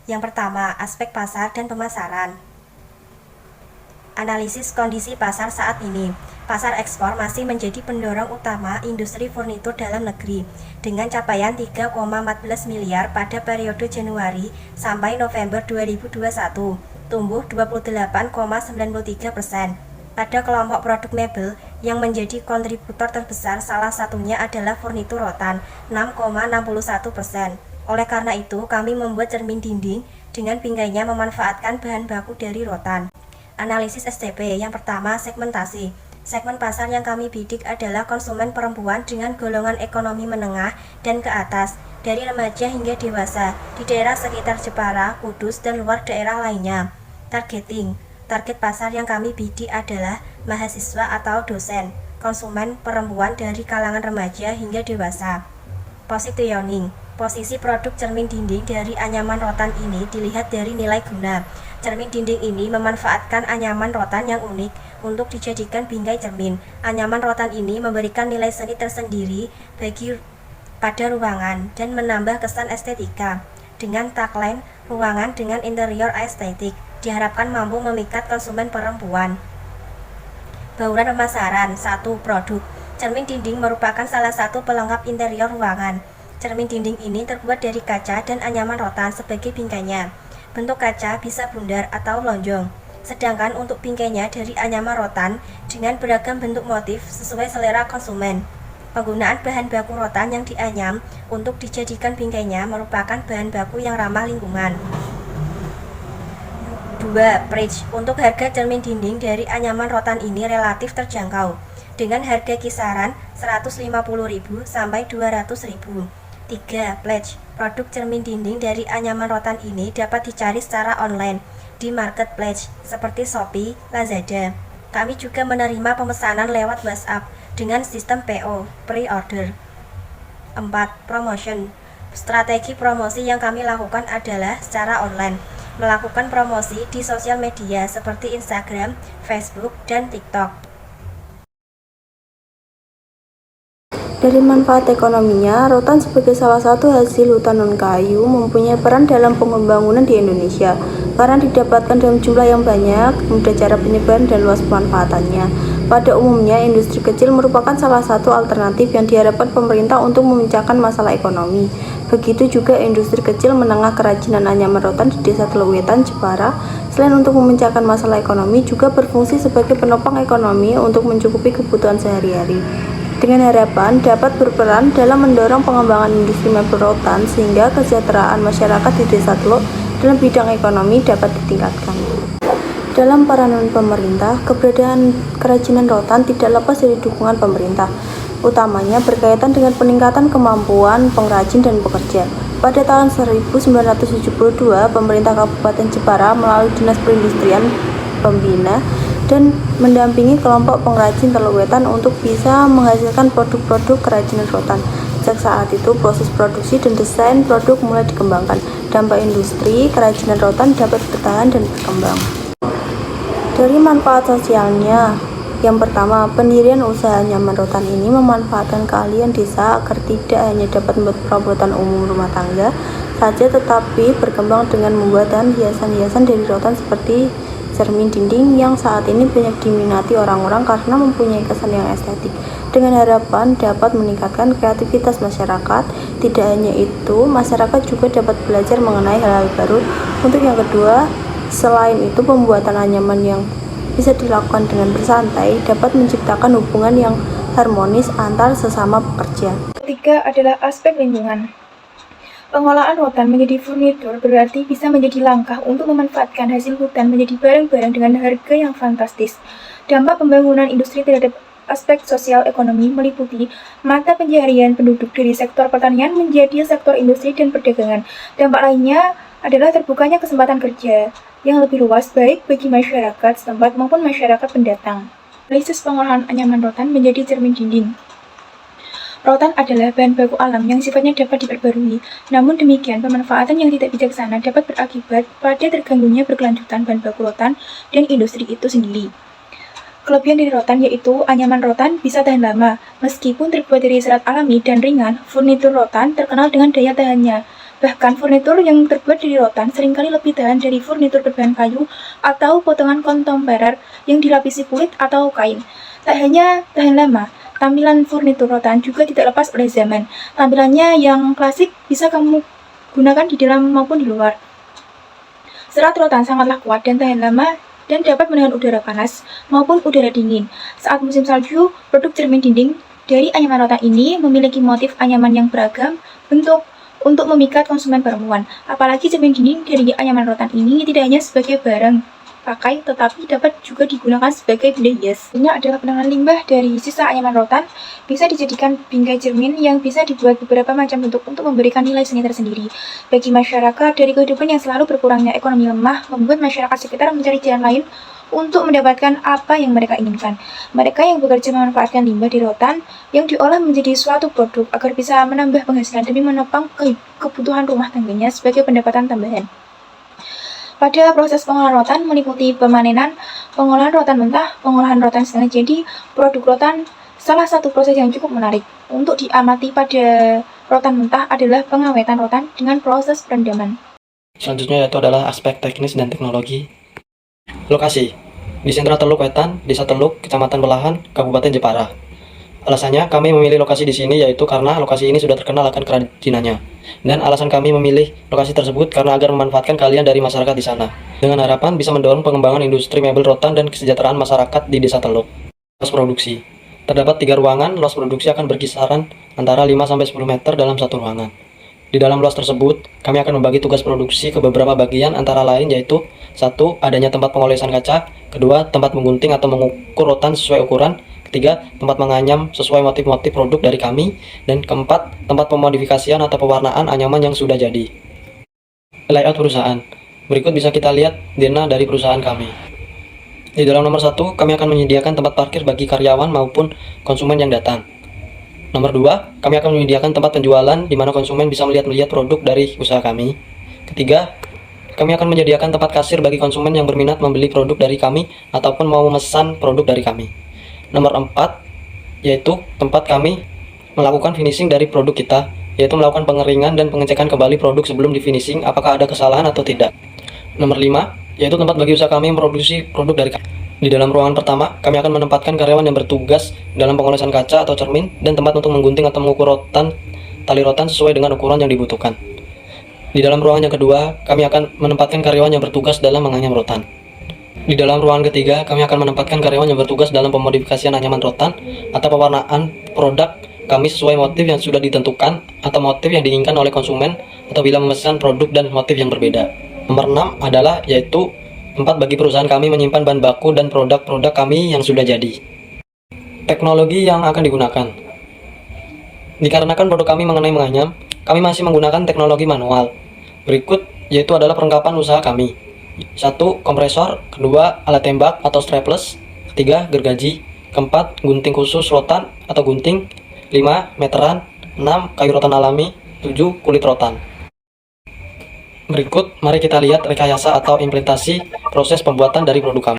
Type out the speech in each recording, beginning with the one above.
Yang pertama, aspek pasar dan pemasaran. Analisis kondisi pasar saat ini. Pasar ekspor masih menjadi pendorong utama industri furnitur dalam negeri, dengan capaian 3,14 miliar pada periode Januari sampai November 2021, tumbuh 28,93%. Pada kelompok produk mebel yang menjadi kontributor terbesar, salah satunya adalah furnitur rotan, 6,61%. Oleh karena itu, kami membuat cermin dinding dengan binggainya memanfaatkan bahan baku dari rotan. Analisis STP. Yang pertama, segmentasi. Segmen pasar yang kami bidik adalah konsumen perempuan dengan golongan ekonomi menengah dan ke atas, dari remaja hingga dewasa, di daerah sekitar Jepara, Kudus, dan luar daerah lainnya. Targeting. Target pasar yang kami bidik adalah mahasiswa atau dosen, konsumen perempuan dari kalangan remaja hingga dewasa. Positioning. Posisi produk cermin dinding dari anyaman rotan ini dilihat dari nilai guna. Cermin dinding ini memanfaatkan anyaman rotan yang unik untuk dijadikan bingkai cermin. Anyaman rotan ini memberikan nilai seni tersendiri pada ruangan dan menambah kesan estetika. Dengan tagline ruangan dengan interior estetik, diharapkan mampu memikat konsumen perempuan. Bauran pemasaran. 1. Produk. Cermin dinding merupakan salah satu pelengkap interior ruangan. Cermin dinding ini terbuat dari kaca dan anyaman rotan sebagai bingkainya. Bentuk kaca bisa bundar atau lonjong, sedangkan untuk bingkainya dari anyaman rotan dengan beragam bentuk motif sesuai selera konsumen. Penggunaan bahan baku rotan yang dianyam untuk dijadikan bingkainya merupakan bahan baku yang ramah lingkungan. 2. Price. Untuk harga cermin dinding dari anyaman rotan ini relatif terjangkau, dengan harga kisaran 150.000 sampai 200.000. 3. Pledge. Produk cermin dinding dari anyaman rotan ini dapat dicari secara online di marketplace seperti Shopee, Lazada. Kami juga menerima pemesanan lewat WhatsApp dengan sistem PO, pre-order. 4. Promotion. Strategi promosi yang kami lakukan adalah secara online, melakukan promosi di sosial media seperti Instagram, Facebook, dan TikTok. Dari manfaat ekonominya, rotan sebagai salah satu hasil hutan non-kayu mempunyai peran dalam pembangunan di Indonesia karena didapatkan dalam jumlah yang banyak, mudah cara penyebaran dan luas pemanfaatannya. Pada umumnya, industri kecil merupakan salah satu alternatif yang diharapkan pemerintah untuk memecahkan masalah ekonomi. Begitu juga industri kecil menengah kerajinan anyaman rotan di Desa Teluk Wetan, Jepara, selain untuk memecahkan masalah ekonomi, juga berfungsi sebagai penopang ekonomi untuk mencukupi kebutuhan sehari-hari, dengan harapan dapat berperan dalam mendorong pengembangan industri mebel rotan sehingga kesejahteraan masyarakat di Desa Teluk dalam bidang ekonomi dapat ditingkatkan. Dalam peranan pemerintah, keberadaan kerajinan rotan tidak lepas dari dukungan pemerintah, utamanya berkaitan dengan peningkatan kemampuan pengrajin dan pekerja. Pada tahun 1972, pemerintah Kabupaten Jepara melalui Dinas Perindustrian Pembina dan mendampingi kelompok pengrajin Teluk Wetan untuk bisa menghasilkan produk-produk kerajinan rotan. Sejak saat itu, proses produksi dan desain produk mulai dikembangkan. Dampak industri kerajinan rotan dapat bertahan dan berkembang. Dari manfaat sosialnya, yang pertama, pendirian usaha anyaman rotan ini memanfaatkan keahlian desa agar tidak hanya dapat membuat perabotan umum rumah tangga saja, tetapi berkembang dengan membuatan hiasan-hiasan dari rotan seperti cermin dinding yang saat ini banyak diminati orang-orang karena mempunyai kesan yang estetik, dengan harapan dapat meningkatkan kreativitas masyarakat. Tidak hanya itu, masyarakat juga dapat belajar mengenai hal-hal baru. Untuk yang kedua, selain itu, pembuatan anyaman yang bisa dilakukan dengan bersantai dapat menciptakan hubungan yang harmonis antar sesama pekerja. Ketiga adalah aspek lingkungan. Pengolahan rotan menjadi furnitur berarti bisa menjadi langkah untuk memanfaatkan hasil hutan menjadi barang-barang dengan harga yang fantastis. Dampak pembangunan industri terhadap aspek sosial ekonomi meliputi mata pencaharian penduduk dari sektor pertanian menjadi sektor industri dan perdagangan. Dampak lainnya adalah terbukanya kesempatan kerja yang lebih luas baik bagi masyarakat setempat maupun masyarakat pendatang. Analisis pengolahan anyaman rotan menjadi cermin dinding. Rotan adalah bahan baku alam yang sifatnya dapat diperbarui. Namun demikian, pemanfaatan yang tidak bijaksana dapat berakibat pada terganggunya berkelanjutan bahan baku rotan dan industri itu sendiri. Kelebihan dari rotan yaitu anyaman rotan bisa tahan lama. Meskipun terbuat dari serat alami dan ringan, furnitur rotan terkenal dengan daya tahannya. Bahkan furnitur yang terbuat dari rotan seringkali lebih tahan dari furnitur berbahan kayu atau potongan kontemporer yang dilapisi kulit atau kain. Tak hanya tahan lama, tampilan furnitur rotan juga tidak lepas oleh zaman. Tampilannya yang klasik bisa kamu gunakan di dalam maupun di luar. Serat rotan sangatlah kuat dan tahan lama dan dapat menahan udara panas maupun udara dingin. Saat musim salju, produk cermin dinding dari anyaman rotan ini memiliki motif anyaman yang beragam bentuk untuk memikat konsumen perempuan. Apalagi cermin dinding dari anyaman rotan ini tidak hanya sebagai barang pakai, tetapi dapat juga digunakan sebagai benda hias. Ini adalah penanganan limbah dari sisa anyaman rotan, bisa dijadikan bingkai cermin yang bisa dibuat beberapa macam bentuk untuk memberikan nilai seni tersendiri. Bagi masyarakat dari kehidupan yang selalu berkurangnya ekonomi lemah, membuat masyarakat sekitar mencari jalan lain untuk mendapatkan apa yang mereka inginkan. Mereka yang bekerja memanfaatkan limbah di rotan yang diolah menjadi suatu produk agar bisa menambah penghasilan demi menopang kebutuhan rumah tangganya sebagai pendapatan tambahan. Pada proses pengolahan rotan meliputi pemanenan, pengolahan rotan mentah, pengolahan rotan setengah jadi, produk rotan. Salah satu proses yang cukup menarik untuk diamati pada rotan mentah adalah pengawetan rotan dengan proses perendaman. Selanjutnya yaitu adalah aspek teknis dan teknologi. Lokasi di sentra Teluk Wetan, Desa Teluk, Kecamatan Belahan, Kabupaten Jepara. Alasannya kami memilih lokasi di sini yaitu karena lokasi ini sudah terkenal akan kerajinannya. Dan alasan kami memilih lokasi tersebut karena agar memanfaatkan keahlian dari masyarakat di sana. Dengan harapan bisa mendorong pengembangan industri mebel rotan dan kesejahteraan masyarakat di Desa Teluk. Luas produksi. Terdapat 3 ruangan, luas produksi akan berkisaran antara 5-10 meter dalam satu ruangan. Di dalam luas tersebut, kami akan membagi tugas produksi ke beberapa bagian antara lain yaitu 1. Adanya tempat pengolesan kaca, 2. Tempat menggunting atau mengukur rotan sesuai ukuran, 3. Tempat menganyam sesuai motif-motif produk dari kami, dan 4. Tempat pemodifikasian atau pewarnaan anyaman yang sudah jadi. Layout perusahaan. Berikut bisa kita lihat denah dari perusahaan kami. Di dalam nomor 1, kami akan menyediakan tempat parkir bagi karyawan maupun konsumen yang datang. Nomor 2, kami akan menyediakan tempat penjualan di mana konsumen bisa melihat produk dari usaha kami. Ketiga, kami akan menyediakan tempat kasir bagi konsumen yang berminat membeli produk dari kami ataupun mau memesan produk dari kami. Nomor 4, yaitu tempat kami melakukan finishing dari produk kita, yaitu melakukan pengeringan dan pengecekan kembali produk sebelum di finishing apakah ada kesalahan atau tidak. Nomor 5, yaitu tempat bagi usaha kami memproduksi produk dari kami. Di dalam ruangan pertama, kami akan menempatkan karyawan yang bertugas dalam pengolesan kaca atau cermin dan tempat untuk menggunting atau mengukur rotan, tali rotan sesuai dengan ukuran yang dibutuhkan. Di dalam ruangan yang kedua, kami akan menempatkan karyawan yang bertugas dalam menganyam rotan. Di dalam ruangan ketiga, kami akan menempatkan karyawan yang bertugas dalam pemodifikasian anyaman rotan atau pewarnaan produk kami sesuai motif yang sudah ditentukan atau motif yang diinginkan oleh konsumen atau bila memesan produk dan motif yang berbeda. Nomor 6 adalah yaitu tempat bagi perusahaan kami menyimpan bahan baku dan produk-produk kami yang sudah jadi. Teknologi yang akan digunakan. Dikarenakan produk kami mengenai menganyam, kami masih menggunakan teknologi manual. Berikut yaitu adalah perlengkapan usaha kami. 1. Kompresor, 2. Alat tembak atau strapless, 3. Gergaji, 4. Gunting khusus rotan atau gunting, 5. Meteran, 6. Kayu rotan alami, 7. Kulit rotan. Berikut, mari kita lihat rekayasa atau implementasi proses pembuatan dari produk kami.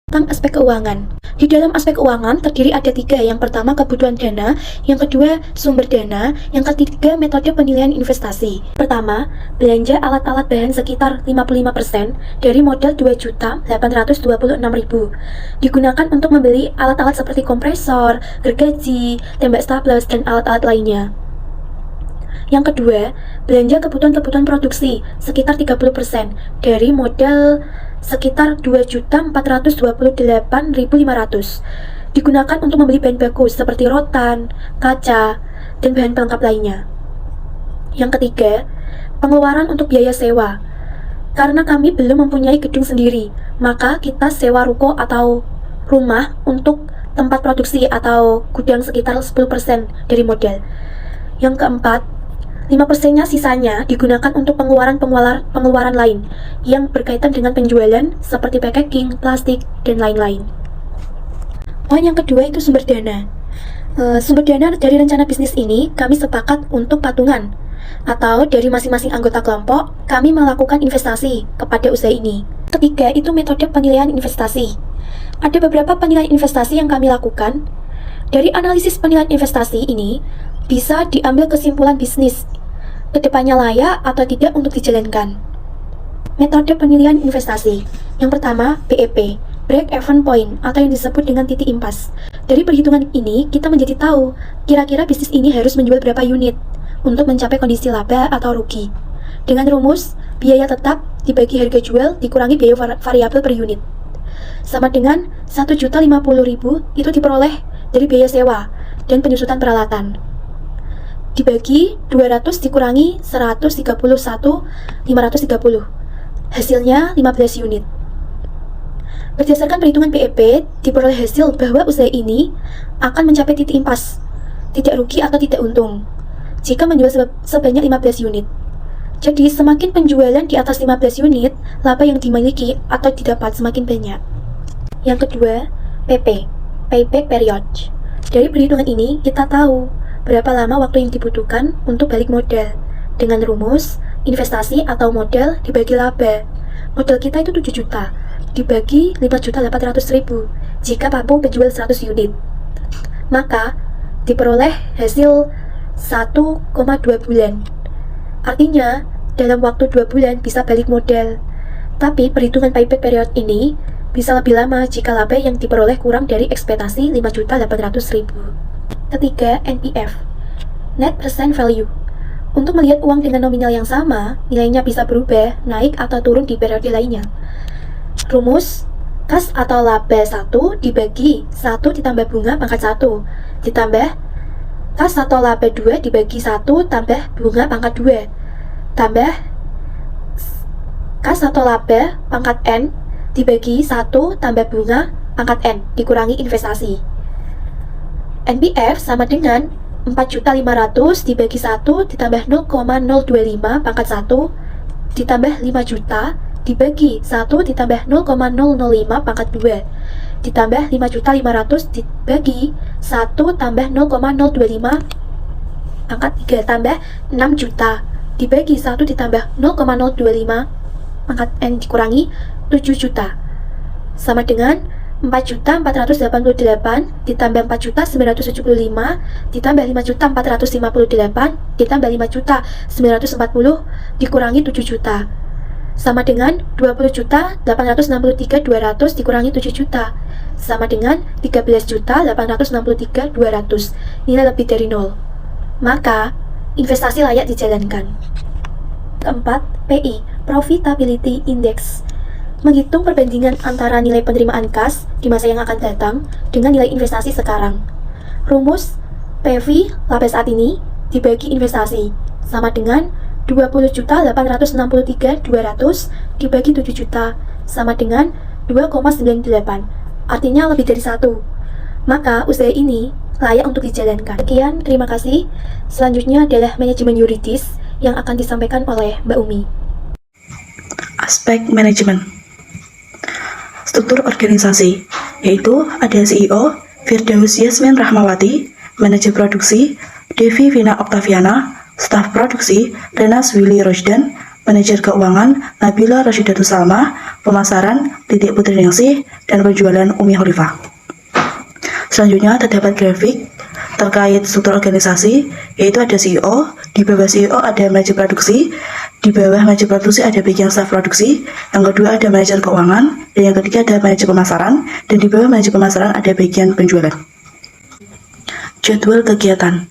Tentang aspek keuangan. Di dalam aspek keuangan terdiri ada 3. Yang pertama kebutuhan dana, yang kedua sumber dana, yang ketiga metode penilaian investasi. Pertama, belanja alat-alat bahan sekitar 55% dari modal 2.826.000. Digunakan untuk membeli alat-alat seperti kompresor, gergaji, tembak staples, dan alat-alat lainnya. Yang kedua, belanja kebutuhan produksi sekitar 30% dari modal sekitar 2.428.500. Digunakan untuk membeli bahan baku seperti rotan, kaca, dan bahan pelengkap lainnya. Yang ketiga, pengeluaran untuk biaya sewa Karena kami belum mempunyai gedung sendiri, maka kita sewa ruko atau rumah untuk tempat produksi atau gudang sekitar 10% dari modal. Yang keempat, 5%-nya sisanya digunakan untuk pengeluaran lain yang berkaitan dengan penjualan seperti packaging, plastik, dan lain-lain. Poin yang kedua itu sumber dana. Sumber dana dari rencana bisnis ini kami sepakat untuk patungan atau dari masing-masing anggota kelompok kami melakukan investasi kepada usaha ini. Ketiga itu metode penilaian investasi. Ada beberapa penilaian investasi yang kami lakukan. Dari analisis penilaian investasi ini bisa diambil kesimpulan bisnis kedepannya layak atau tidak untuk dijalankan. Metode penilaian investasi. Yang pertama, BEP, Break Even Point, atau yang disebut dengan titik impas. Dari perhitungan ini, kita menjadi tahu kira-kira bisnis ini harus menjual berapa unit untuk mencapai kondisi laba atau rugi. Dengan rumus, biaya tetap dibagi harga jual dikurangi biaya variabel per unit. Sama dengan 1.050.000 itu diperoleh dari biaya sewa dan penyusutan peralatan. Dibagi 200 dikurangi 131.530. Hasilnya 15 unit. Berdasarkan perhitungan BEP, diperoleh hasil bahwa usaha ini akan mencapai titik impas, tidak rugi atau tidak untung, jika menjual sebanyak 15 unit. Jadi, semakin penjualan di atas 15 unit, laba yang dimiliki atau didapat semakin banyak. Yang kedua, PP, Payback Period. Dari perhitungan ini, kita tahu berapa lama waktu yang dibutuhkan untuk balik modal. Dengan rumus, investasi atau modal dibagi laba. Modal kita itu 7 juta, dibagi 5.800.000 jika mampu menjual 100 unit. Maka, diperoleh hasil 1,2 bulan. Artinya, dalam waktu 2 bulan bisa balik modal. Tapi, perhitungan payback period ini bisa lebih lama jika laba yang diperoleh kurang dari ekspektasi 5.800.000. Ketiga, NPV, Net Present Value. Untuk melihat uang dengan nominal yang sama, nilainya bisa berubah, naik atau turun di periode lainnya. Rumus, kas atau laba 1 dibagi 1 ditambah bunga pangkat 1, ditambah kas atau laba 2 dibagi 1 tambah bunga pangkat 2, tambah kas atau laba pangkat N dibagi 1 tambah bunga pangkat N dikurangi investasi. NPV sama dengan 4.500.000 dibagi 1 ditambah 0,025 pangkat 1 ditambah 5 juta dibagi 1 ditambah 0,005 pangkat 2 ditambah 5.500.000 dibagi 1 tambah 0,025 pangkat 3 tambah 6 juta dibagi 1 ditambah 0,025 pangkat N dikurangi 7 juta sama dengan 4.488 ditambah 4.975 ditambah 5.458 ditambah 5.940 dikurangi 7 juta sama dengan 20.863.200 dikurangi 7 juta sama dengan 13.863.200. Nilai lebih dari 0. Maka investasi layak dijalankan. Keempat, PI, Profitability Index, menghitung perbandingan antara nilai penerimaan kas di masa yang akan datang dengan nilai investasi sekarang. Rumus PV laba saat ini dibagi investasi sama dengan 20.863.200 dibagi 7 juta sama dengan 2,98, artinya lebih dari 1. Maka usaha ini layak untuk dijalankan. Sekian, terima kasih. Selanjutnya adalah manajemen yuridis yang akan disampaikan oleh Mbak Umi. Aspek manajemen. Struktur organisasi, yaitu ada CEO, Firdaus Yasmin Rahmawati, manajer produksi, Devi Vina Oktaviana, staf produksi, Renas Willy Rosdan, manajer keuangan, Nabila Rashidatul Salma, pemasaran, Titik Putri Ningsih, dan penjualan Umi Holifah. Selanjutnya terdapat grafik terkait struktur organisasi, yaitu ada CEO, di bawah CEO ada manajer produksi, di bawah manajer produksi ada bagian staf produksi, yang kedua ada manajer keuangan, dan yang ketiga ada manajer pemasaran, dan di bawah manajer pemasaran ada bagian penjualan. Jadwal kegiatan.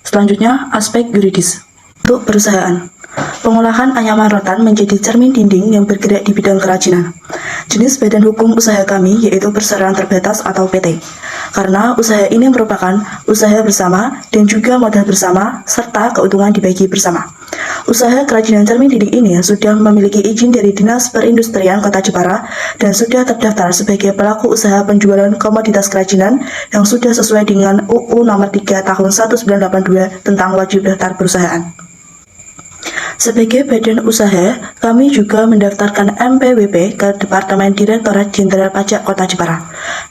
Selanjutnya, aspek yuridis. Untuk perusahaan, pengolahan anyaman rotan menjadi cermin dinding yang bergerak di bidang kerajinan. Jenis badan hukum usaha kami yaitu perseroan terbatas atau PT. Karena usaha ini merupakan usaha bersama dan juga modal bersama serta keuntungan dibagi bersama. Usaha kerajinan cermin dinding ini sudah memiliki izin dari Dinas Perindustrian Kota Jepara dan sudah terdaftar sebagai pelaku usaha penjualan komoditas kerajinan yang sudah sesuai dengan UU Nomor 3 Tahun 1982 tentang wajib daftar perusahaan. Sebagai badan usaha, kami juga mendaftarkan NPWP ke Departemen Direktorat Jenderal Pajak Kota Jepara.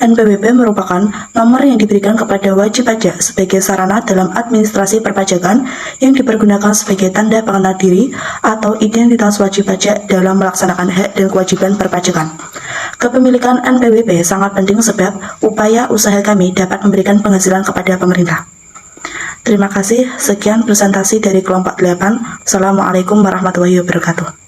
NPWP merupakan nomor yang diberikan kepada wajib pajak sebagai sarana dalam administrasi perpajakan yang dipergunakan sebagai tanda pengenal diri atau identitas wajib pajak dalam melaksanakan hak dan kewajiban perpajakan. Kepemilikan NPWP sangat penting sebab upaya usaha kami dapat memberikan penghasilan kepada pemerintah. Terima kasih, sekian presentasi dari kelompok 8. Assalamualaikum warahmatullahi wabarakatuh.